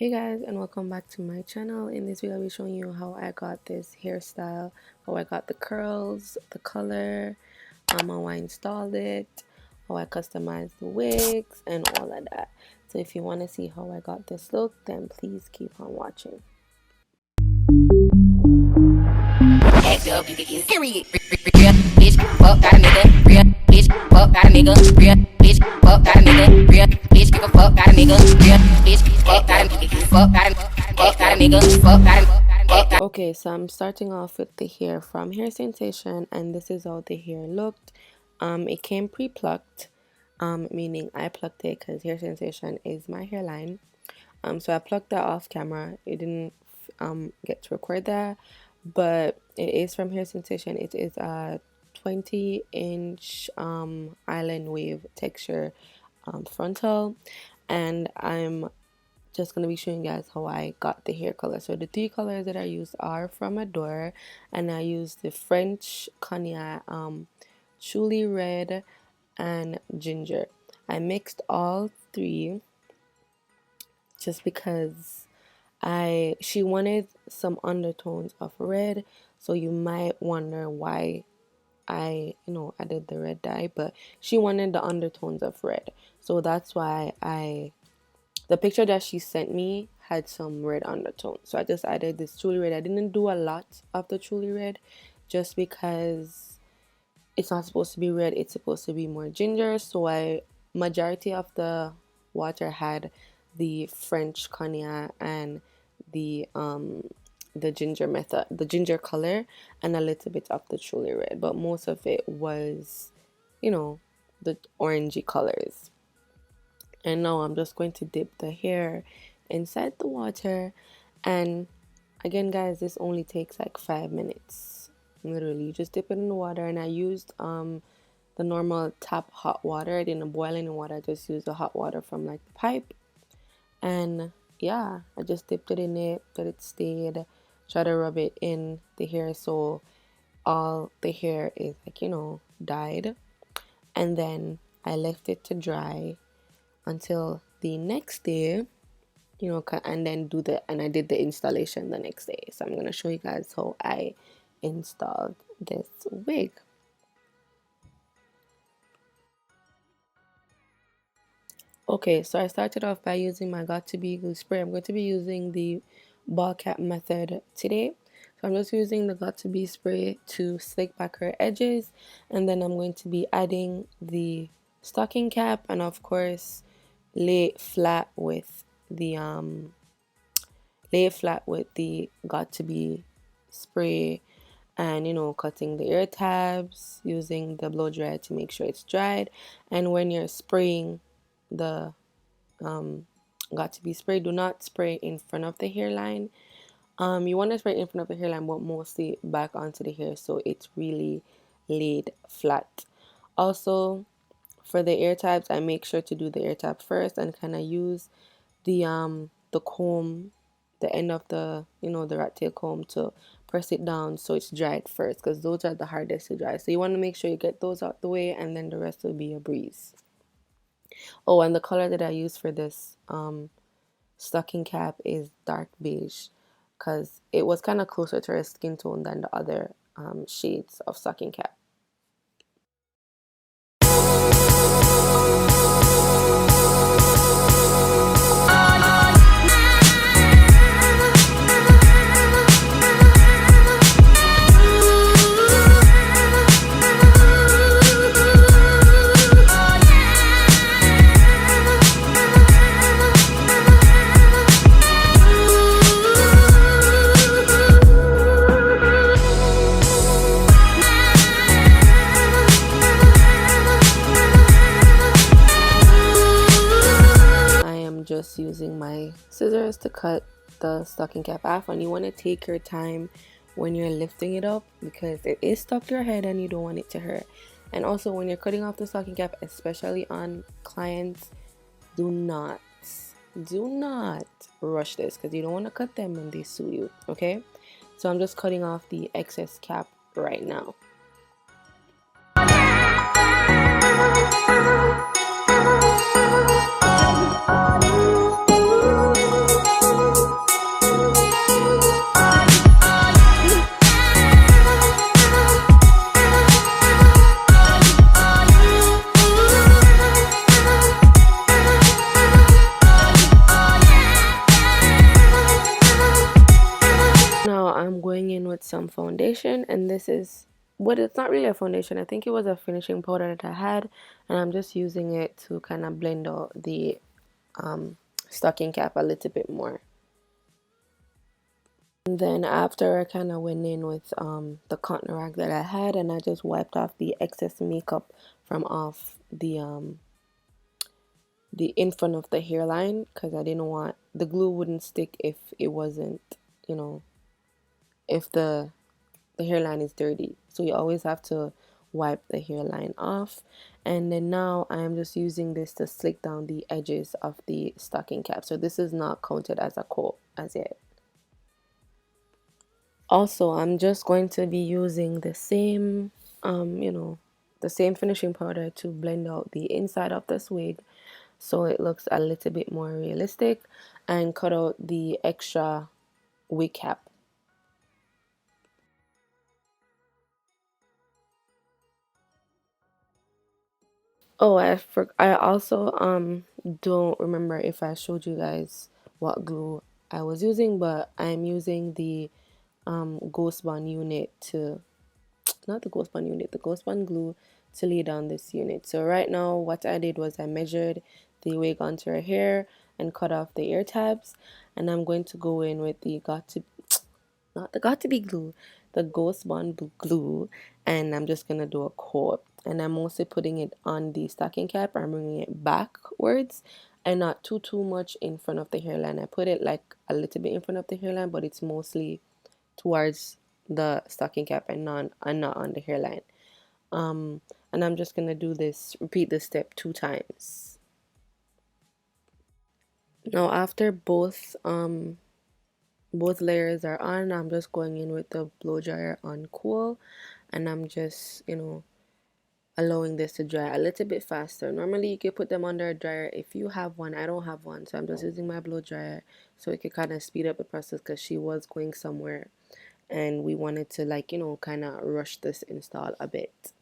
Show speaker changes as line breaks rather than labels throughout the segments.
Hey guys, and welcome back to my channel. In this video I'll be showing you how I got this hairstyle, how I got the curls, the color, how I installed it, how I customized the wigs, and all of that. So if you want to see how I got this look, then please keep on watching. Okay, so I'm starting off with the hair from Hairsnstn, and this is how the hair looked. It came pre-plucked, meaning I plucked it because Hairsnstn is my hairline. So I plucked that off camera. It didn't get to record that, but it is from Hairsnstn. It is a 20-inch island wave texture frontal, and I'm just going to be showing you guys how I got the hair color. So the three colors that I used are from Adore, and I used the French Cognac, Truly Red, and Ginger. I mixed all three just because she wanted some undertones of red, so you might wonder why I did the red dye, but she wanted the undertones of red, so that's why the picture that she sent me had some red undertone, so I just added this Truly Red. I didn't do a lot of the Truly Red just because it's not supposed to be red, it's supposed to be more ginger. So majority of the water had the French Cognac and the ginger color, and a little bit of the Truly Red, but most of it was the orangey colors. And now I'm just going to dip the hair inside the water, and again guys, this only takes like 5 minutes. Literally, you just dip it in the water, and I used the normal tap hot water. I didn't boil any water, I just used the hot water from like the pipe. And yeah, I just dipped it in it, let it stayed, try to rub it in the hair so all the hair is like dyed, and then I left it to dry until the next day, and then I did the installation the next day. So I'm gonna show you guys how I installed this wig. Okay, so I started off by using my Got2b glue spray. I'm going to be using the ball cap method today. So I'm just using the Got2b spray to slick back her edges, and then I'm going to be adding the stocking cap, and of course lay it flat with the Got2b spray, and cutting the ear tabs using the blow dryer to make sure it's dried. And when you're spraying the Got2b spray, do not spray in front of the hairline. You want to spray in front of the hairline, but mostly back onto the hair so it's really laid flat. Also, for the ear tabs, I make sure to do the ear tab first and kind of use the comb, the end of the the rat tail comb, to press it down so it's dried first, because those are the hardest to dry. So you want to make sure you get those out the way, and then the rest will be a breeze. Oh, and the color that I use for this stocking cap is dark beige, because it was kind of closer to her skin tone than the other shades of stocking cap. Just using my scissors to cut the stocking cap off, and you want to take your time when you're lifting it up because it is stuck to your head and you don't want it to hurt. And also, when you're cutting off the stocking cap, especially on clients, do not rush this, because you don't want to cut them when they sue you. Okay, so I'm just cutting off the excess cap right now. with some foundation, and this is what, it's not really a foundation, I think it was a finishing powder that I had, and I'm just using it to kind of blend out the stocking cap a little bit more. And then after, I kind of went in with the cotton rag that I had, and I just wiped off the excess makeup from off the in front of the hairline, because I didn't want, the glue wouldn't stick if it wasn't, you know, if the hairline is dirty. So you always have to wipe the hairline off. And then now I'm just using this to slick down the edges of the stocking cap. So this is not counted as a coat as yet. Also, I'm just going to be using the same, the same finishing powder to blend out the inside of this wig, so it looks a little bit more realistic, and cut out the extra wig cap. Oh, I also don't remember if I showed you guys what glue I was using, but I'm using the Ghost Bond unit to, not the Ghost Bond unit, the Ghost Bond glue to lay down this unit. So right now what I did was I measured the wig onto her hair and cut off the ear tabs, and I'm going to go in with the not the got to be glue, the Ghost Bond glue, and I'm just gonna do a coat. And I'm mostly putting it on the stocking cap. I'm bringing it backwards and not too much in front of the hairline. I put it like a little bit in front of the hairline, but it's mostly towards the stocking cap and not on the hairline. And I'm just gonna do this, repeat this step 2 times. Now after both layers are on, I'm just going in with the blow dryer on cool, and I'm just, allowing this to dry a little bit faster. Normally you could put them under a dryer if you have one. I don't have one, so I'm just using my blow dryer so it could kind of speed up the process, because she was going somewhere and we wanted to, like, kind of rush this install a bit.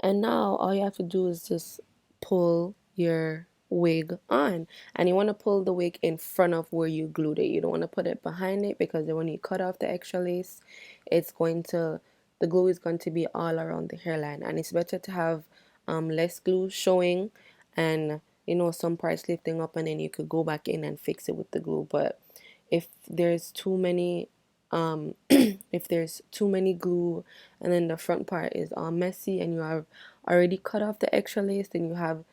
And now all you have to do is just pull your wig on, and you want to pull the wig in front of where you glued it. You don't want to put it behind it, because then when you cut off the extra lace, the glue is going to be all around the hairline, and it's better to have less glue showing, and some parts lifting up, and then you could go back in and fix it with the glue. But if there's too many if there's too many glue, and then the front part is all messy, and you have already cut off the extra lace, then you have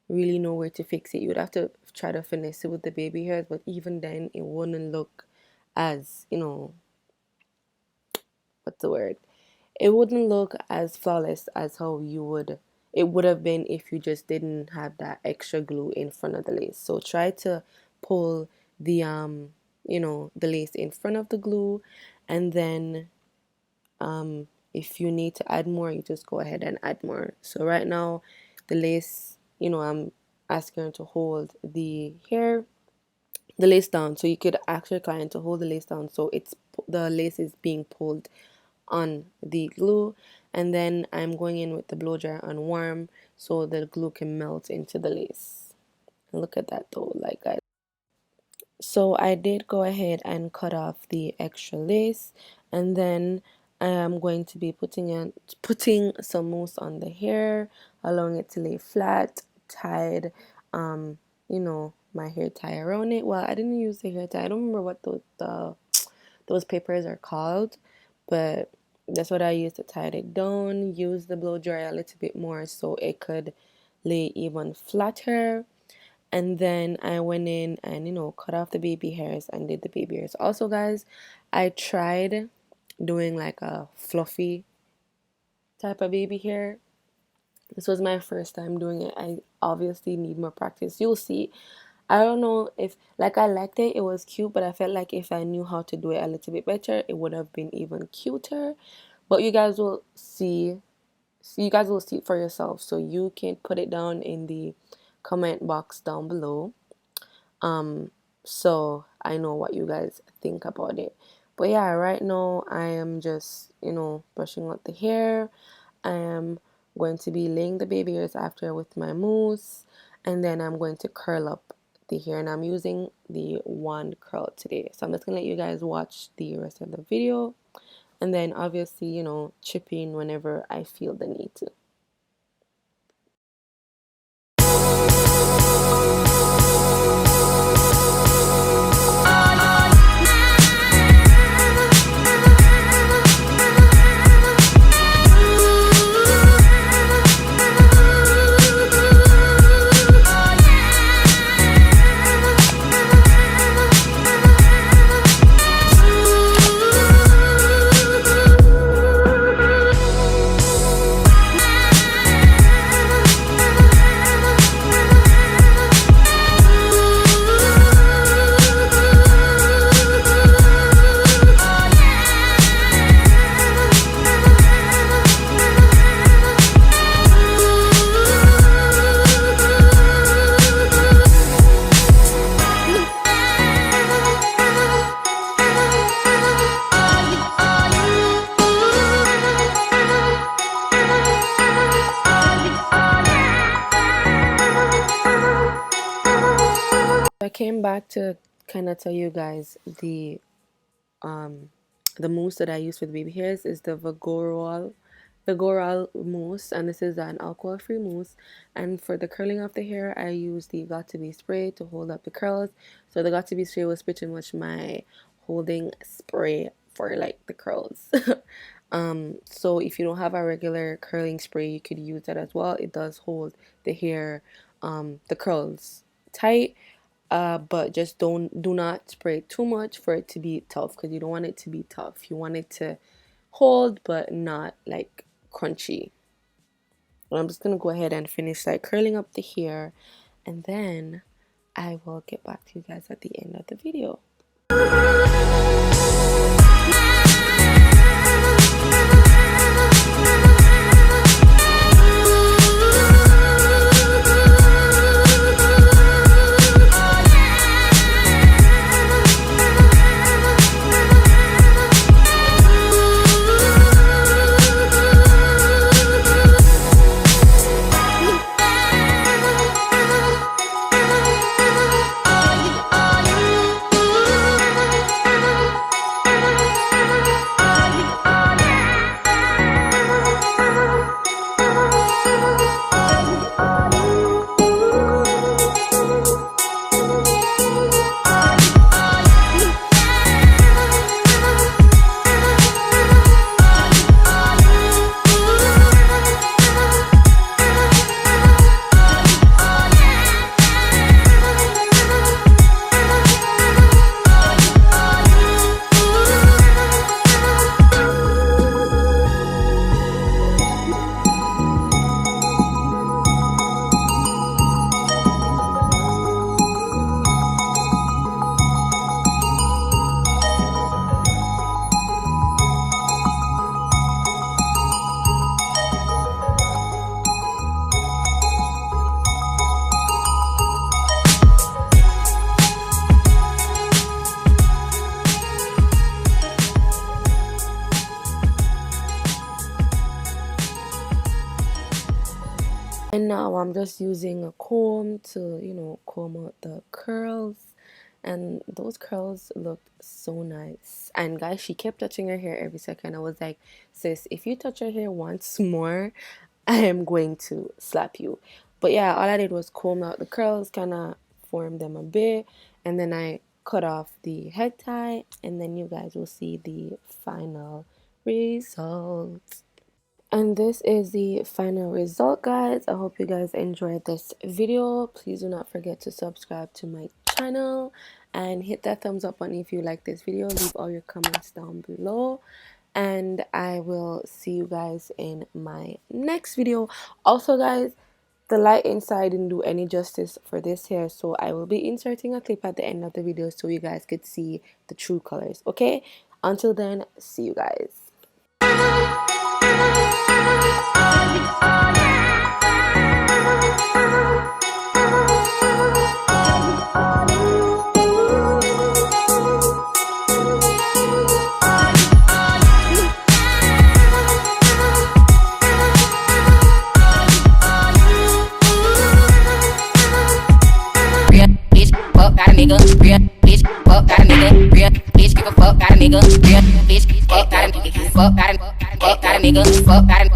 really nowhere to fix it. You would have to try to finesse it with the baby hairs, but even then it wouldn't look as, what's the word, it wouldn't look as flawless as how it would have been if you just didn't have that extra glue in front of the lace. So try to pull the the lace in front of the glue, and then if you need to add more, you just go ahead and add more. So right now the lace, I'm asking her to hold the lace down, so you could ask your client to hold the lace down, so the lace is being pulled on the glue. And then I'm going in with the blow dryer on warm, so the glue can melt into the lace. And look at that though, like, guys. So I did go ahead and cut off the extra lace, and then I am going to be putting some mousse on the hair, allowing it to lay flat, tied, my hair tie around it. Well, I didn't use the hair tie. I don't remember what those papers are called, but that's what I used to tie it down. Use the blow dryer a little bit more so it could lay even flatter. And then I went in and cut off the baby hairs and did the baby hairs. Also, guys, I tried doing like a fluffy type of baby hair. This was my first time doing it. I obviously need more practice. You'll see. I don't know if, like, I liked it. It was cute, but I felt like if I knew how to do it a little bit better, it would have been even cuter. But you guys will see. So you guys will see it for yourself. So you can put it down in the comment box down below. So I know what you guys think about it. But yeah, right now I am just, brushing out the hair. I am going to be laying the baby hairs after with my mousse, and then I'm going to curl up the hair, and I'm using the one curl today. So I'm just gonna let you guys watch the rest of the video, and then obviously, you know, chip in whenever I feel the need to. I came back to kind of tell you guys the mousse that I use for the baby hairs is the Vigoral mousse, and this is an alcohol-free mousse. And for the curling of the hair, I use the Got To Be spray to hold up the curls. So the Got To Be spray was pretty much my holding spray for like the curls. So if you don't have a regular curling spray, you could use that as well. It does hold the hair, the curls tight. But just do not spray too much for it to be tough, because you don't want it to be tough. You want it to hold but not like crunchy. And I'm just gonna go ahead and finish like curling up the hair, and then I will get back to you guys at the end of the video. And now I'm just using a comb to, you know, comb out the curls. And those curls looked so nice. And guys, she kept touching her hair every second. I was like, sis, if you touch her hair once more, I am going to slap you. But yeah, all I did was comb out the curls, kind of form them a bit. And then I cut off the head tie. And then you guys will see the final result. And this is the final result, guys. I hope you guys enjoyed this video. Please do not forget to subscribe to my channel and hit that thumbs up button if you like this video. Leave all your comments down below, and I will see you guys in my next video. Also, guys, the light inside didn't do any justice for this hair, so I will be inserting a clip at the end of the video so you guys could see the true colors. Okay, until then, see you guys.
Please. nigga, real bitch, fuck got a nigga, real bitch, give a fuck got a nigga, real bitch, fuck got a nigga, fuck got a nigga, fuck got a